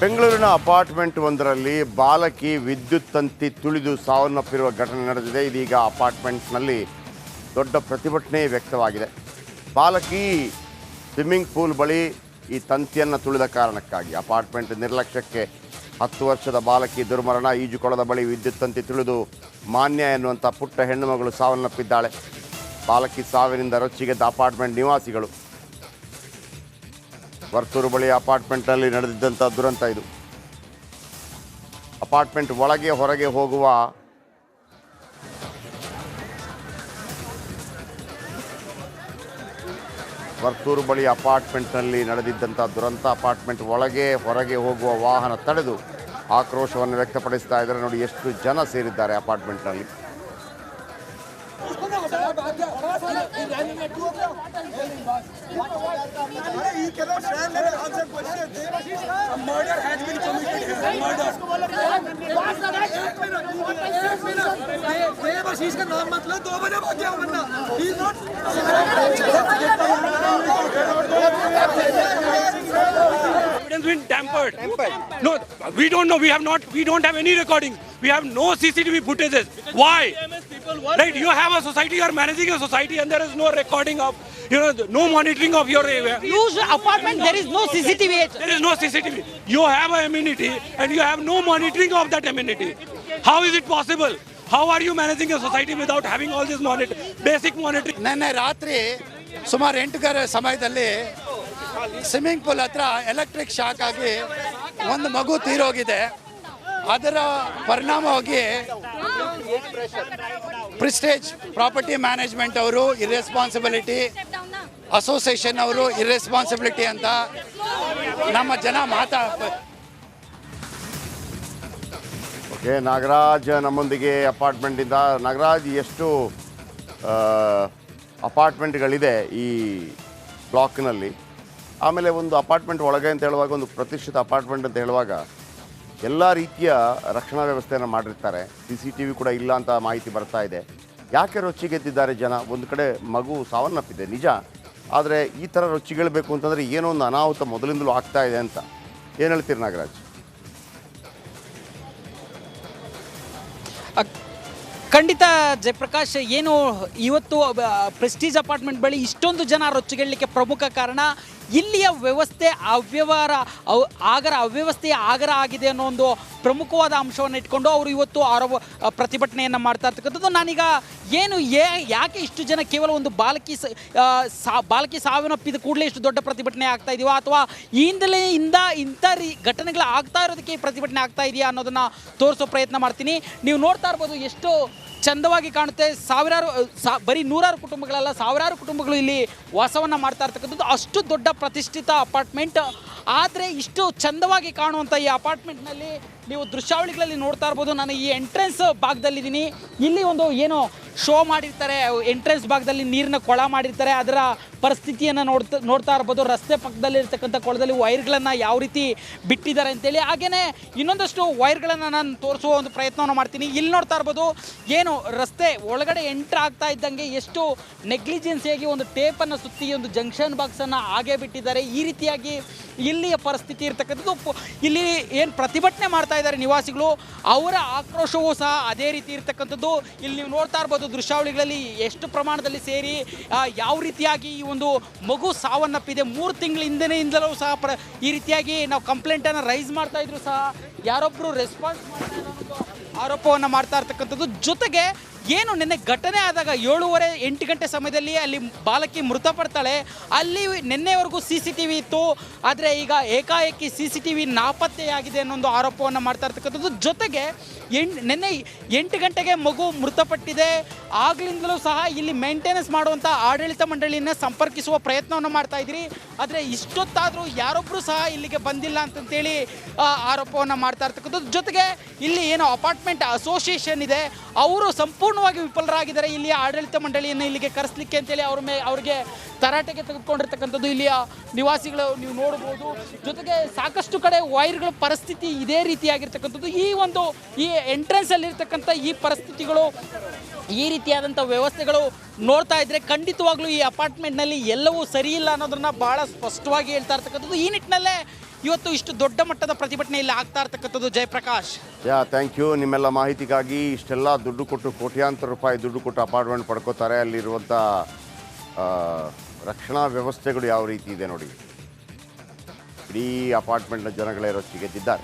ಬೆಂಗಳೂರಿನ ಅಪಾರ್ಟ್ಮೆಂಟ್ ಒಂದರಲ್ಲಿ ಬಾಲಕಿ ವಿದ್ಯುತ್ ತಂತಿ ತುಳಿದು ಸಾವನ್ನಪ್ಪಿರುವ ಘಟನೆ ನಡೆದಿದೆ. ಇದೀಗ ಅಪಾರ್ಟ್ಮೆಂಟ್ನಲ್ಲಿ ದೊಡ್ಡ ಪ್ರತಿಭಟನೆ ವ್ಯಕ್ತವಾಗಿದೆ. ಬಾಲಕಿ ಸ್ವಿಮ್ಮಿಂಗ್ ಪೂಲ್ ಬಳಿ ಈ ತಂತಿಯನ್ನು ತುಳಿದ ಕಾರಣಕ್ಕಾಗಿ ಅಪಾರ್ಟ್ಮೆಂಟ್ ನಿರ್ಲಕ್ಷ್ಯಕ್ಕೆ 10 ವರ್ಷದ ಬಾಲಕಿ ದುರ್ಮರಣ. ಈಜುಕೊಳದ ಬಳಿ ವಿದ್ಯುತ್ ತಂತಿ ತುಳಿದು ಮಾನ್ಯ ಎನ್ನುವಂಥ ಪುಟ್ಟ ಹೆಣ್ಣು ಮಗಳು ಸಾವನ್ನಪ್ಪಿದ್ದಾಳೆ. ಬಾಲಕಿ ಸಾವಿನಿಂದ ರೊಚ್ಚಿಗೆದ್ದ ಅಪಾರ್ಟ್ಮೆಂಟ್ ನಿವಾಸಿಗಳು. ವರ್ತೂರು ಬಳಿ ಅಪಾರ್ಟ್ಮೆಂಟ್ನಲ್ಲಿ ನಡೆದಿದ್ದಂಥ ದುರಂತ ಇದು. ಅಪಾರ್ಟ್ಮೆಂಟ್ ಒಳಗೆ ಹೊರಗೆ ಹೋಗುವ ವರ್ತೂರು ಬಳಿ ಅಪಾರ್ಟ್ಮೆಂಟ್ನಲ್ಲಿ ನಡೆದಿದ್ದಂಥ ದುರಂತ. ಅಪಾರ್ಟ್ಮೆಂಟ್ ಒಳಗೆ ಹೊರಗೆ ಹೋಗುವ ವಾಹನ ತಡೆದು ಆಕ್ರೋಶವನ್ನು ವ್ಯಕ್ತಪಡಿಸ್ತಾ ಇದ್ದಾರೆ. ನೋಡಿ ಎಷ್ಟು ಜನ ಸೇರಿದ್ದಾರೆ ಅಪಾರ್ಟ್ಮೆಂಟ್ನಲ್ಲಿ. Been tampered. No, we don't know. We don't have any recording. We have no CCTV footages. Why? Right, you have a society, you are managing a society and there is no recording of, no monitoring of your area. Use apartment, there is no CCTV. There is no CCTV. You have an amenity and you have no monitoring of that amenity. How is it possible? How are you managing a society without having all this basic monitoring? ನಿನ್ನೆ ರಾತ್ರಿ ಸುಮಾರು 8 ಗಂಟೆ ಸಮಯದಲ್ಲಿ swimming pool ಹತ್ರ electric shock ಆಗಿ ಒಂದು ಮಗು ತೀರೋಗಿದೆ. ಅದರ ಪರಿಣಾಮವಾಗಿ ಪ್ರಿಸ್ಟೇಜ್ ಪ್ರಾಪರ್ಟಿ ಮ್ಯಾನೇಜ್ಮೆಂಟ್ ಅವರು ಇರ್ರೆಸ್ಪಾನ್ಸಿಬಿಲಿಟಿ, ಅಸೋಸಿಯೇಷನ್ ಅವರು ಇರ್ರೆಸ್ಪಾನ್ಸಿಬಿಲಿಟಿ ಅಂತ ನಮ್ಮ ಜನ ಓಕೆ, ನಾಗರಾಜ್ ನಮ್ಮೊಂದಿಗೆ ಅಪಾರ್ಟ್ಮೆಂಟಿಂದ. ನಾಗರಾಜ್, ಎಷ್ಟು ಅಪಾರ್ಟ್ಮೆಂಟ್ಗಳಿದೆ ಈ ಬ್ಲಾಕ್ನಲ್ಲಿ? ಆಮೇಲೆ ಒಂದು ಅಪಾರ್ಟ್ಮೆಂಟ್ ಒಳಗೆ ಅಂತ ಹೇಳುವಾಗ, ಒಂದು ಪ್ರತಿಷ್ಠಿತ ಅಪಾರ್ಟ್ಮೆಂಟ್ ಅಂತ ಹೇಳುವಾಗ ಎಲ್ಲ ರೀತಿಯ ರಕ್ಷಣಾ ವ್ಯವಸ್ಥೆಯನ್ನು ಮಾಡಿರ್ತಾರೆ. CCTV ಕೂಡ ಇಲ್ಲ ಅಂತ ಮಾಹಿತಿ ಬರ್ತಾ ಇದೆ. ಯಾಕೆ ರೊಚ್ಚಿಗೆದ್ದಿದ್ದಾರೆ ಜನ? ಒಂದು ಕಡೆ ಮಗು ಸಾವನ್ನಪ್ಪಿದೆ ನಿಜ, ಆದರೆ ಈ ಥರ ರೊಚ್ಚಿಗೇಳಬೇಕು ಅಂತಂದರೆ ಏನೋ ಒಂದು ಅನಾಹುತ ಮೊದಲಿಂದಲೂ ಆಗ್ತಾ ಇದೆ ಅಂತ ಏನು ಹೇಳ್ತೀರಿ ನಾಗರಾಜ್? ಖಂಡಿತ ಜಯಪ್ರಕಾಶ್, ಏನು ಇವತ್ತು ಪ್ರೆಸ್ಟೀಜ್ ಅಪಾರ್ಟ್ಮೆಂಟ್ ಬಳಿ ಇಷ್ಟೊಂದು ಜನ ರೊಚ್ಚಿಗೆಳಲಿಕ್ಕೆ ಪ್ರಮುಖ ಕಾರಣ ಇಲ್ಲಿಯ ವ್ಯವಸ್ಥೆ ಅವ್ಯವಸ್ಥೆ ಆಗರ ಆಗಿದೆ ಅನ್ನೋ ಒಂದು ಪ್ರಮುಖವಾದ ಅಂಶವನ್ನು ಇಟ್ಕೊಂಡು ಅವರು ಇವತ್ತು ಪ್ರತಿಭಟನೆಯನ್ನು ಮಾಡ್ತಾ ಇರ್ತಕ್ಕಂಥದ್ದು. ನಾನೀಗ ಏನು ಯಾಕೆ ಇಷ್ಟು ಜನ ಕೇವಲ ಒಂದು ಬಾಲಕಿ ಸಾವನ್ನಪ್ಪಿದ ಕೂಡಲೇ ಇಷ್ಟು ದೊಡ್ಡ ಪ್ರತಿಭಟನೆ ಆಗ್ತಾ ಇದೆಯೋ, ಅಥವಾ ಇಂಥ ಘಟನೆಗಳು ಆಗ್ತಾ ಇರೋದಕ್ಕೆ ಈ ಪ್ರತಿಭಟನೆ ಆಗ್ತಾ ಇದೆಯಾ ಅನ್ನೋದನ್ನು ತೋರಿಸೋ ಪ್ರಯತ್ನ ಮಾಡ್ತೀನಿ. ನೀವು ನೋಡ್ತಾ ಇರ್ಬೋದು ಎಷ್ಟು ಚಂದವಾಗಿ ಕಾಣುತ್ತೆ. ಬರೀ 100 ಕುಟುಂಬಗಳಲ್ಲ, 1000 ಕುಟುಂಬಗಳು ಇಲ್ಲಿ ವಾಸವನ್ನು ಮಾಡ್ತಾ ಇರ್ತಕ್ಕಂಥದ್ದು. ಅಷ್ಟು ದೊಡ್ಡ ಪ್ರತಿಷ್ಠಿತ ಅಪಾರ್ಟ್ಮೆಂಟ್. ಆದರೆ ಇಷ್ಟು ಚಂದವಾಗಿ ಕಾಣುವಂಥ ಈ ಅಪಾರ್ಟ್ಮೆಂಟ್ನಲ್ಲಿ ನೀವು ದೃಶ್ಯಾವಳಿಗಳಲ್ಲಿ ನೋಡ್ತಾ ಇರ್ಬೋದು. ನಾನು ಈ ಎಂಟ್ರೆನ್ಸ್ ಭಾಗದಲ್ಲಿದ್ದೀನಿ. ಇಲ್ಲಿ ಒಂದು ಏನೋ ಶೋ ಮಾಡಿರ್ತಾರೆ, ಎಂಟ್ರೆನ್ಸ್ ಭಾಗದಲ್ಲಿ ನೀರಿನ ಕೊಳ ಮಾಡಿರ್ತಾರೆ. ಅದರ ಪರಿಸ್ಥಿತಿಯನ್ನು ನೋಡ್ತಾ ಇರ್ಬೋದು. ರಸ್ತೆ ಪಕ್ಕದಲ್ಲಿರ್ತಕ್ಕಂಥ ಕೊಳದಲ್ಲಿ ವೈರ್ಗಳನ್ನು ಯಾವ ರೀತಿ ಬಿಟ್ಟಿದ್ದಾರೆ ಅಂತೇಳಿ. ಹಾಗೆಯೇ ಇನ್ನೊಂದಷ್ಟು ವೈರ್ಗಳನ್ನು ನಾನು ತೋರಿಸುವ ಒಂದು ಪ್ರಯತ್ನವನ್ನು ಮಾಡ್ತೀನಿ. ಇಲ್ಲಿ ನೋಡ್ತಾ ಇರ್ಬೋದು, ಏನು ರಸ್ತೆ ಒಳಗಡೆ ಎಂಟ್ರ್ ಆಗ್ತಾ ಇದ್ದಂಗೆ ಎಷ್ಟು ನೆಗ್ಲಿಜೆನ್ಸಿಯಾಗಿ ಒಂದು ಟೇಪನ್ನು ಸುತ್ತಿ ಒಂದು ಜಂಕ್ಷನ್ ಬಾಕ್ಸನ್ನು ಹಾಗೆ ಬಿಟ್ಟಿದ್ದಾರೆ. ಈ ರೀತಿಯಾಗಿ ಇಲ್ಲಿಯ ಪರಿಸ್ಥಿತಿ ಇರ್ತಕ್ಕಂಥದ್ದು. ಇಲ್ಲಿ ಏನು ಪ್ರತಿಭಟನೆ ಮಾಡ್ತಾ ಇದ್ದಾರೆ ನಿವಾಸಿಗಳು, ಅವರ ಆಕ್ರೋಶವೂ ಸಹ ಅದೇ ರೀತಿ ಇರ್ತಕ್ಕಂಥದ್ದು. ಇಲ್ಲಿ ನೀವು ನೋಡ್ತಾ ಇರ್ಬೋದು ದೃಶ್ಯಾವಳಿಗಳಲ್ಲಿ ಎಷ್ಟು ಪ್ರಮಾಣದಲ್ಲಿ ಸೇರಿ ಯಾವ ರೀತಿಯಾಗಿ ಈ ಒಂದು ಮಗು ಸಾವನ್ನಪ್ಪಿದೆ. 3 ತಿಂಗಳ ಹಿಂದೆಯಿಂದಲೂ ಸಹ ಈ ರೀತಿಯಾಗಿ ನಾವು ಕಂಪ್ಲೇಂಟನ್ನು ರೈಸ್ ಮಾಡ್ತಾ ಇದ್ರು ಸಹ ಯಾರೊಬ್ಬರು ರೆಸ್ಪಾನ್ಸ್ ಮಾಡ್ತಾ ಇಲ್ಲ ಅನ್ನೋ ಆರೋಪವನ್ನು ಮಾಡ್ತಾ ಇರ್ತಕ್ಕಂಥದ್ದು. ಜೊತೆಗೆ ಏನು ನಿನ್ನೆ ಘಟನೆ ಆದಾಗ 7:30-8 ಗಂಟೆ ಸಮಯದಲ್ಲಿ ಅಲ್ಲಿ ಬಾಲಕಿ ಮೃತಪಡ್ತಾಳೆ. ಅಲ್ಲಿ ನಿನ್ನೆವರೆಗೂ CCTV ಇತ್ತು, ಆದರೆ ಈಗ ಏಕಾಏಕಿ CCTV ನಾಪತ್ತೆಯಾಗಿದೆ ಅನ್ನೋ ಒಂದು ಆರೋಪವನ್ನು ಮಾಡ್ತಾ ಇರ್ತಕ್ಕಂಥದ್ದು. ಜೊತೆಗೆ ನಿನ್ನೆ 8 ಗಂಟೆಗೆ ಮಗು ಮೃತಪಟ್ಟಿದೆ. ಆಗ್ಲಿಂದಲೂ ಸಹ ಇಲ್ಲಿ ಮೇಂಟೆನೆನ್ಸ್ ಮಾಡುವಂಥ ಆಡಳಿತ ಮಂಡಳಿಯನ್ನು ಸಂಪರ್ಕಿಸುವ ಪ್ರಯತ್ನವನ್ನು ಮಾಡ್ತಾ ಇದ್ದೀರಿ, ಆದರೆ ಇಷ್ಟೊತ್ತಾದರೂ ಯಾರೊಬ್ಬರು ಸಹ ಇಲ್ಲಿಗೆ ಬಂದಿಲ್ಲ ಅಂತಂತೇಳಿ ಆರೋಪವನ್ನು ಮಾಡ್ತಾ ಇರ್ತಕ್ಕಂಥದ್ದು. ಜೊತೆಗೆ ಇಲ್ಲಿ ಏನು ಅಪಾರ್ಟ್ಮೆಂಟ್ ಅಸೋಸಿಯೇಷನ್ ಇದೆ, ಅವರು ಸಂಪೂರ್ಣವಾಗಿ ವಿಫಲರಾಗಿದ್ದಾರೆ ಇಲ್ಲಿಯ ಆಡಳಿತ ಮಂಡಳಿಯನ್ನು ಇಲ್ಲಿಗೆ ಕರೆಸಲಿಕ್ಕೆ ಅಂತೇಳಿ ಅವ್ರಿಗೆ ತರಾಟೆಗೆ ತೆಗೆದುಕೊಂಡಿರ್ತಕ್ಕಂಥದ್ದು ಇಲ್ಲಿಯ ನಿವಾಸಿಗಳು ನೀವು ನೋಡ್ಬೋದು. ಜೊತೆಗೆ ಸಾಕಷ್ಟು ಕಡೆ ವೈರ್ಗಳ ಪರಿಸ್ಥಿತಿ ಇದೇ ರೀತಿಯಾಗಿರ್ತಕ್ಕಂಥದ್ದು. ಈ ಎಂಟ್ರೆನ್ಸಲ್ಲಿರ್ತಕ್ಕಂಥ ಈ ಪರಿಸ್ಥಿತಿಗಳು, ಈ ರೀತಿಯಾದಂಥ ವ್ಯವಸ್ಥೆಗಳು ನೋಡ್ತಾ ಇದ್ದರೆ ಖಂಡಿತವಾಗ್ಲೂ ಈ ಅಪಾರ್ಟ್ಮೆಂಟ್ನಲ್ಲಿ ಎಲ್ಲವೂ ಸರಿ ಇಲ್ಲ ಅನ್ನೋದನ್ನು ಭಾಳ ಸ್ಪಷ್ಟವಾಗಿ ಹೇಳ್ತಾ ಇರ್ತಕ್ಕಂಥದ್ದು. ಈ ನಿಟ್ಟಿನಲ್ಲೇ ಇವತ್ತು ಇಷ್ಟು ದೊಡ್ಡ ಮಟ್ಟದ ಪ್ರತಿಭಟನೆ ಇಲ್ಲಿ ಆಗ್ತಾ ಇರ್ತಕ್ಕಂಥದ್ದು ಜಯಪ್ರಕಾಶ್. Thank you. ನಿಮ್ಮೆಲ್ಲ ಮಾಹಿತಿಗಾಗಿ ಇಷ್ಟೆಲ್ಲ ದುಡ್ಡು ಕೊಟ್ಟು ಕೋಟ್ಯಾಂತರ ರೂಪಾಯಿ ದುಡ್ಡು ಕೊಟ್ಟು ಅಪಾರ್ಟ್ಮೆಂಟ್ ಪಡ್ಕೋತಾರೆ. ಅಲ್ಲಿರುವಂಥ ರಕ್ಷಣಾ ವ್ಯವಸ್ಥೆಗಳು ಯಾವ ರೀತಿ ಇದೆ ನೋಡಿ. ಇಡೀ ಅಪಾರ್ಟ್ಮೆಂಟ್ನ ಜನಗಳೇ ರೊಚ್ಚಿಗೆದ್ದಿದ್ದಾರೆ.